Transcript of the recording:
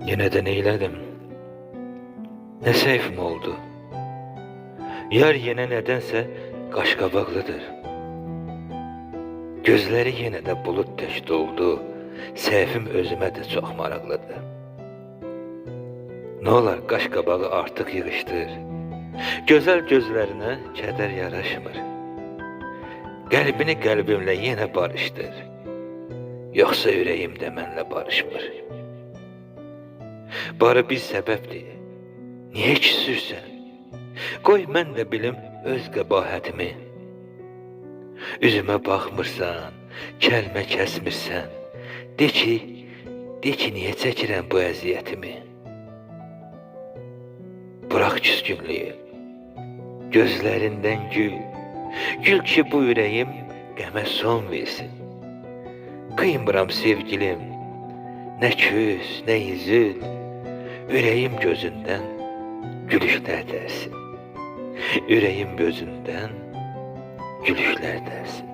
Yine de neyledim? Ne seyfim oldu? Yar yine nedense qaşqabaqlıdır. Gözleri yine de bulut tək doldu. Seyfim özümə də çox maraqlıdır. Ne olar qaşqabağı artıq yığışdır. Gözəl gözlərinə kədər yaraşmır. Qəlbini qəlbimlə yenə barışdır. Yoxsa ürəyim də mənlə barışmır. Barı bir səbəbdir. Niyə küsürsən? Qoy mən də bilim öz qəbahətimi. Üzümə baxmırsan, kəlmə kəsmirsən. De ki niyə çəkirəm bu əziyyətimi? Bırak küskünlüyü, gözlərindən gül. Gül ki bu ürəyim qəmə son versin. Qıymıram sevgilim, nə küs, nə üzül. Ürəyim gözündən gülüşlər dərsin. Ürəyim gözündən gülüşlər dərsin.